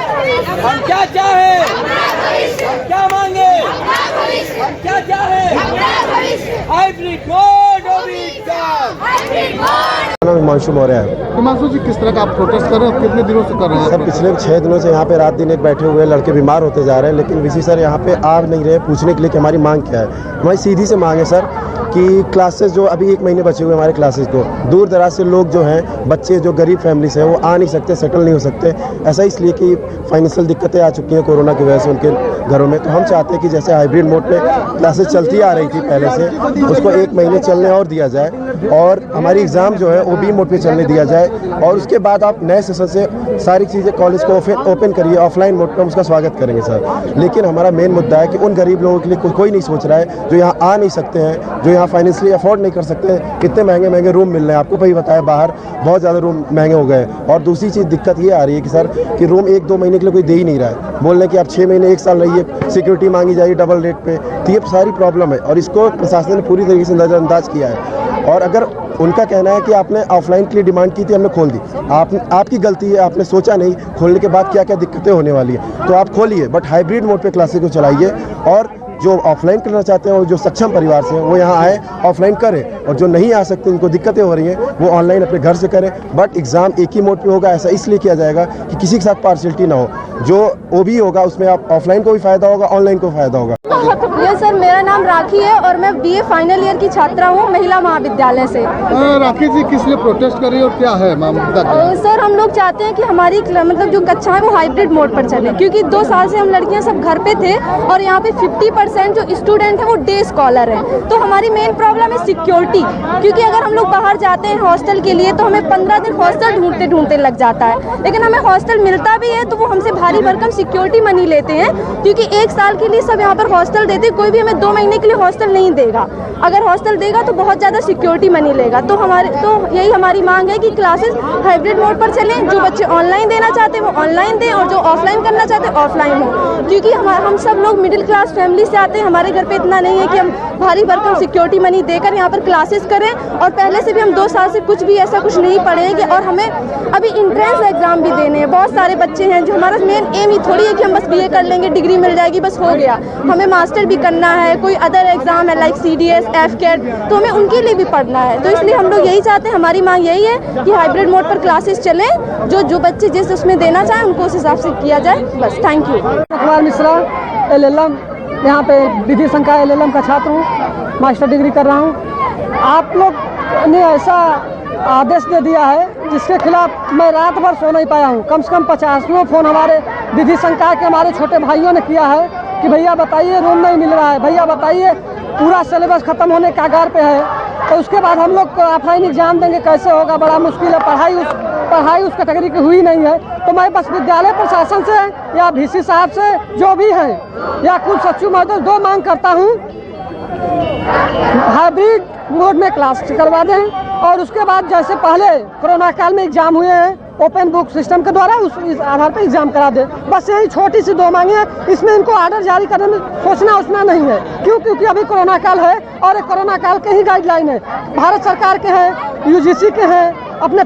हम क्या चाहे, हम क्या मांगे, हम क्या चाहे, हाइब्रिड मोड हिमांशु मौर्य है। हिमांशु जी, किस तरह का आप प्रोटेस्ट कर रहे हैं, कितने दिनों से कर रहे हैं? सर पिछले 6 दिनों से यहाँ पे रात दिन एक बैठे हुए लड़के बीमार होते जा रहे हैं, लेकिन वीसी सर यहाँ पे आ नहीं रहे पूछने के लिए कि हमारी मांग क्या है। हमारी सीधी से मांग है सर कि क्लासेस जो अभी 1 महीने बचे हुए हमारे क्लासेस को, दूर दराज से लोग जो हैं, बच्चे जो गरीब फैमिली से हैं, वो आ नहीं सकते, सेटल नहीं हो सकते। ऐसा इसलिए कि फाइनेंशियल दिक्कतें आ चुकी हैं कोरोना की वजह से उनके घरों में। तो हम चाहते हैं कि जैसे हाइब्रिड मोड पे क्लासेस चलती आ रही थी पहले से, उसको 1 महीने चलने और दिया जाए और हमारी एग्ज़ाम जो है OB मोड पे चलने दिया जाए और उसके बाद आप नए सेशन से सारी चीज़ें कॉलेज को ओपन करिए। ऑफलाइन मोड पर हम उसका स्वागत करेंगे सर। लेकिन हमारा मेन मुद्दा है कि उन गरीब लोगों के लिए कोई नहीं सोच रहा है जो यहाँ आ नहीं सकते हैं, जो यहाँ फाइनेंशियली अफोर्ड नहीं कर सकते हैं। कितने महंगे महंगे रूम मिल रहे हैं, आपको भाई बताया, बाहर बहुत ज़्यादा रूम महंगे हो गए। और दूसरी चीज़ दिक्कत ये आ रही है कि सर कि रूम 1-2 महीने के लिए कोई दे ही नहीं रहा है, बोल रहे हैं कि आप 6 महीने 1 साल रहिए, सिक्योरिटी मांगी जाएगी डबल रेट पे। तो ये सारी प्रॉब्लम है और इसको प्रशासन ने पूरी तरीके से नज़रअंदाज किया है। और अगर उनका कहना है कि आपने ऑफलाइन के लिए डिमांड की थी, हमने खोल दी, आपकी गलती है, आपने सोचा नहीं खोलने के बाद क्या क्या दिक्कतें होने वाली है, तो आप खोलिए, बट हाइब्रिड मोड पे क्लासेस को चलाइए। और जो ऑफलाइन करना चाहते हैं और जो सक्षम परिवार से हैं वो यहाँ आए, ऑफलाइन करें, और जो नहीं आ सकते, उनको दिक्कतें हो रही हैं, वो ऑनलाइन अपने घर से करें। बट एग्ज़ाम एक ही मोड पे होगा, ऐसा इसलिए किया जाएगा कि किसी के साथ पार्शियलिटी ना हो। जो OB होगा उसमें आप ऑफलाइन को भी फ़ायदा होगा, ऑनलाइन को फ़ायदा होगा। ये सर, मेरा नाम राखी है और मैं BA फाइनल ईयर की छात्रा हूँ महिला महाविद्यालय से। राखी जी, किस लिए प्रोटेस्ट कर रही है और क्या है मामला? सर, हम लोग चाहते हैं कि हमारी मतलब जो कक्षा है वो हाइब्रिड मोड पर चले, क्योंकि 2 साल से हम लड़कियां सब घर पे थे और यहाँ पे 50% जो स्टूडेंट है वो डे स्कॉलर है। तो हमारी मेन प्रॉब्लम है सिक्योरिटी, क्योंकि अगर हम लोग बाहर जाते हैं हॉस्टल के लिए तो हमें 15 दिन हॉस्टल ढूंढते ढूंढते लग जाता है, लेकिन हमें हॉस्टल मिलता भी है तो वो हमसे भारी भरकम सिक्योरिटी मनी लेते हैं, क्योंकि 1 साल के लिए सब यहाँ पर हॉस्टल देते, कोई भी हमें 2 महीने के लिए हॉस्टल नहीं देगा। अगर हॉस्टल देगा तो बहुत ज़्यादा सिक्योरिटी मनी लेगा। तो यही हमारी मांग है कि क्लासेस हाइब्रिड मोड पर चलें, जो बच्चे ऑनलाइन देना चाहते हैं वो ऑनलाइन दें और जो ऑफलाइन करना चाहते हैं ऑफलाइन हो, क्योंकि हम सब लोग मिडिल क्लास फैमिली से आते हैं, हमारे घर पे इतना नहीं है कि हम भारी भरकम सिक्योरिटी मनी देकर यहाँ पर क्लासेस करें। और पहले से भी हम 2 साल से कुछ भी ऐसा कुछ नहीं पढ़ेंगे और हमें अभी इंट्रेंस एग्जाम भी देने हैं। बहुत सारे बच्चे हैं जो, हमारा मेन एम ही थोड़ी है कि हम बस BA कर लेंगे, डिग्री मिल जाएगी, बस हो गया। हमें मास्टर भी करना है, कोई अदर एग्जाम है लाइक CDS, FCAT, तो हमें उनके लिए भी पढ़ना है। तो इसलिए हम लोग यही चाहते हैं, हमारी मांग यही है कि हाइब्रिड मोड पर क्लासेस चलें, जो बच्चे जिस उसमें देना चाहें उनको उस हिसाब से किया जाए। बस, thank you. Kumar Mishra, LLM, यहाँ पे विधि संकाय LLM का छात्र हूँ, मास्टर डिग्री कर रहा हूँ। आप लोग ने ऐसा आदेश दे दिया है जिसके खिलाफ मैं रात भर सो नहीं पाया हूँ। कम से कम 50 फोन हमारे विधि संकाय के हमारे छोटे भाइयों ने किया है कि भैया बताइए रूम नहीं मिल रहा है, भैया बताइए पूरा सिलेबस खत्म होने के कगार पे है, तो उसके बाद हम लोग ऑफलाइन एग्जाम देंगे, कैसे होगा, बड़ा मुश्किल है। पढ़ाई उस कैटेगरी की हुई नहीं है। तो मैं बस विद्यालय प्रशासन से या VC साहब से जो भी है या कुल सचिव महोदय 2 मांग करता हूँ, हाइब्रिड मोड में क्लास करवा दें और उसके बाद जैसे पहले कोरोना काल में एग्जाम हुए हैं ओपन बुक सिस्टम के द्वारा इस आधार पर एग्जाम करा दे। बस यही छोटी सी 2 मांगे हैं, इसमें इनको ऑर्डर जारी करने में सोचना नहीं है। क्योंकि अभी कोरोना काल है और एक कोरोना काल के ही गाइडलाइन है, भारत सरकार के हैं, UGC के हैं, अपने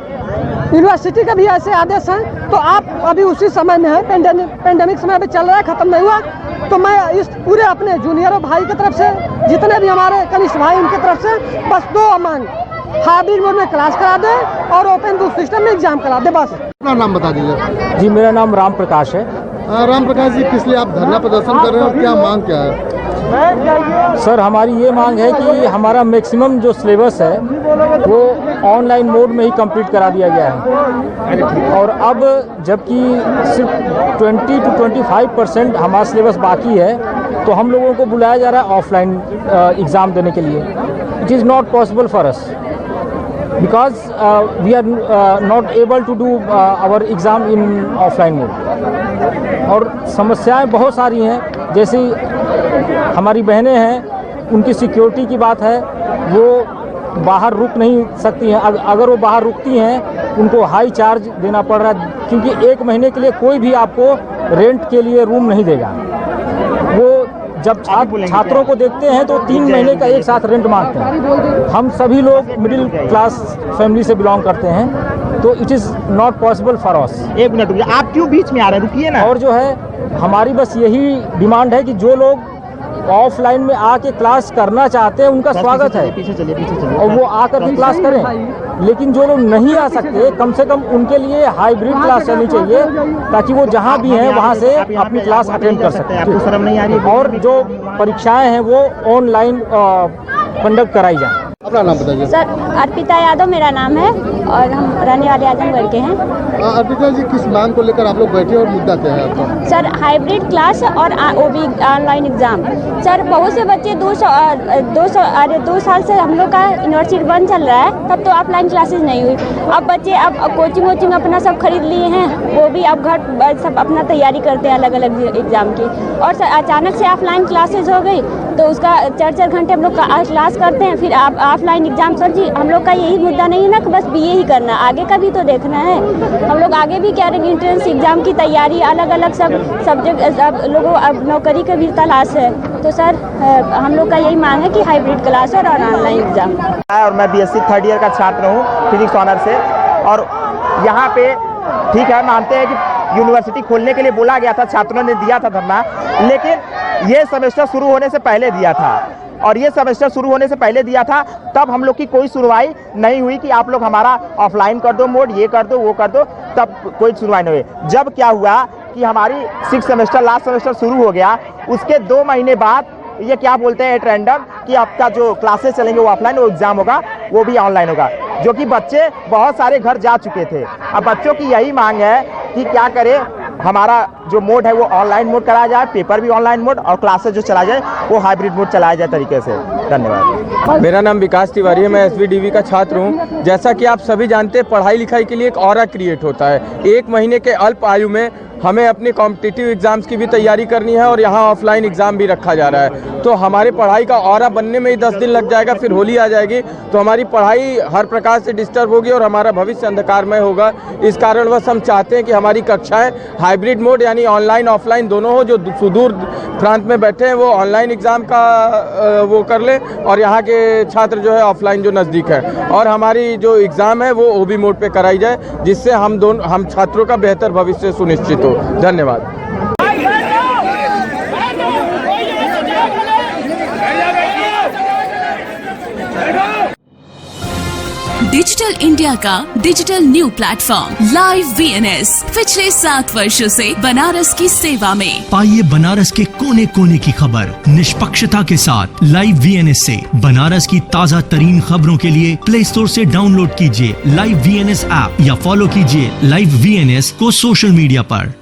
यूनिवर्सिटी के भी ऐसे आदेश हैं। तो आप अभी उसी समय में है, पेंडेमिक समय अभी चल रहा है, खत्म नहीं हुआ। तो मैं इस पूरे अपने जूनियरों भाई की तरफ से, जितने भी हमारे कनिष्ठ भाई उनकी तरफ से बस 2 मांग, हाइब्रिड मोड में क्लास करा दे और ओपन बुक सिस्टम में एग्जाम करा दे। बस। अपना नाम बता दीजिए। जी, मेरा नाम राम प्रकाश है। राम प्रकाश जी, किस लिए आप धरना प्रदर्शन कर रहे हैं और क्या मांग क्या है? सर, हमारी ये मांग है कि हमारा मैक्सिमम जो सिलेबस है वो ऑनलाइन मोड में ही कंप्लीट करा दिया गया है और अब जबकि सिर्फ 20 to 25% हमारा सिलेबस बाकी है, तो हम लोगों को बुलाया जा रहा है ऑफलाइन एग्ज़ाम देने के लिए। It is not possible for us because we are not able to do our exam in offline mode। और समस्याएं बहुत सारी हैं, जैसे हमारी बहनें हैं, उनकी सिक्योरिटी की बात है, वो बाहर रुक नहीं सकती हैं। अगर वो बाहर रुकती हैं उनको हाई चार्ज देना पड़ रहा है, क्योंकि 1 महीने के लिए कोई भी आपको रेंट के लिए रूम नहीं देगा। वो जब छात्रों को देखते हैं तो 3 महीने का एक साथ रेंट मांगते हैं। हम सभी लोग मिडिल क्लास फैमिली से बिलोंग करते हैं, तो it is not possible for us. एक मिनट रुकिए, आप क्यों बीच में आ रहे हैं, रुकिए ना। और जो है हमारी बस यही डिमांड है कि जो लोग ऑफलाइन में आके क्लास करना चाहते हैं उनका स्वागत है, पीछे चलिए और वो आकर के क्लास करें। लेकिन जो लोग नहीं आ सकते, कम से कम उनके लिए हाइब्रिड क्लास चलनी चाहिए, ताकि वो जहाँ भी हैं वहाँ से अपनी क्लास अटेंड कर सकते हैं। आपको शर्म नहीं आ रही? और जो परीक्षाएं हैं वो ऑनलाइन कंडक्ट कराई जाए। अपना नाम बताइए। सर अर्पिता यादव मेरा नाम है और हम रहने वाले आजमगढ़ के हैं। अर्पिता जी, किस मांग को लेकर आप लोग बैठे और मुद्दा क्या है आपका? सर हाइब्रिड क्लास और ओबी ऑनलाइन एग्ज़ाम। सर बहुत से बच्चे 2 साल से हम लोग का यूनिवर्सिटी बंद चल रहा है, तब तो ऑफलाइन क्लासेस नहीं हुई। अब बच्चे अब कोचिंग अपना सब खरीद लिए हैं, वो भी अब घर सब अपना तैयारी करते हैं अलग अलग एग्ज़ाम की। और अचानक से ऑफलाइन क्लासेज हो गई तो उसका 4-4 घंटे हम लोग क्लास करते हैं, फिर आप ऑफलाइन एग्जाम। सर जी हम लोग का यही मुद्दा नहीं है ना कि बस बीए ही करना, आगे का भी तो देखना है। हम लोग आगे भी कह रहे हैं, एंट्रेंस एग्जाम की तैयारी, अलग अलग सब सब्जेक्ट, अब लोगों अब नौकरी का भी तलाश है। तो सर हम लोग का यही मांग है कि हाइब्रिड क्लास और ऑनलाइन एग्जाम। और मैं बीएससी 3rd ईयर का छात्र हूँ फिजिक्स ऑनर से। और यहाँ पे ठीक है, मानते हैं कि यूनिवर्सिटी खोलने के लिए बोला गया था, छात्रों ने दिया था धरना, लेकिन ये सेमेस्टर शुरू होने से पहले दिया था। और ये सेमेस्टर शुरू होने से पहले दिया था, तब हम लोग की कोई सुनवाई नहीं हुई कि आप लोग हमारा ऑफलाइन कर दो मोड, ये कर दो वो कर दो, तब कोई सुनवाई नहीं हुई। जब क्या हुआ कि हमारी 6th सेमेस्टर लास्ट सेमेस्टर शुरू हो गया, उसके 2 महीने बाद ये क्या बोलते हैं एट रैंडम कि आपका जो क्लासेस चलेंगे वो ऑफलाइन, वो एग्जाम होगा वो भी ऑनलाइन होगा, जो कि बच्चे बहुत सारे घर जा चुके थे। अब बच्चों की यही मांग है कि क्या करें, हमारा जो मोड है वो ऑनलाइन मोड कराया जाए, पेपर भी ऑनलाइन मोड, और क्लासेस जो चलाया जाए वो हाइब्रिड मोड चलाया जाए तरीके से। धन्यवाद। मेरा नाम विकास तिवारी है, मैं SVDV का छात्र हूं। जैसा कि आप सभी जानते हैं, पढ़ाई लिखाई के लिए एक ऑरा क्रिएट होता है। 1 महीने के अल्प आयु में हमें अपनी कॉम्पिटिटिव एग्जाम्स की भी तैयारी करनी है और यहाँ ऑफलाइन एग्जाम भी रखा जा रहा है। तो हमारे पढ़ाई का ऑरा बनने में ही 10 दिन लग जाएगा, फिर होली आ जाएगी, तो हमारी पढ़ाई हर प्रकार से डिस्टर्ब होगी और हमारा भविष्य अंधकारमय होगा। इस कारणवश हम चाहते हैं कि हमारी कक्षाएं हाइब्रिड मोड यानी ऑनलाइन ऑफलाइन दोनों हो। जो सुदूर प्रांत में बैठे हैं वो ऑनलाइन एग्जाम का वो कर लें, और यहाँ के छात्र जो है ऑफलाइन जो नज़दीक है, और हमारी जो एग्ज़ाम है वो OB मोड पे कराई जाए, जिससे हम छात्रों का बेहतर भविष्य सुनिश्चित हो। धन्यवाद। डिजिटल इंडिया का digital new platform live VNS पिछले 7 वर्षों से बनारस की सेवा में। पाइए बनारस के कोने कोने की खबर निष्पक्षता के साथ लाइव VNS से। बनारस की ताज़ा तरीन खबरों के लिए प्ले स्टोर से डाउनलोड कीजिए लाइव VNS ऐप या फॉलो कीजिए लाइव VNS को सोशल मीडिया पर।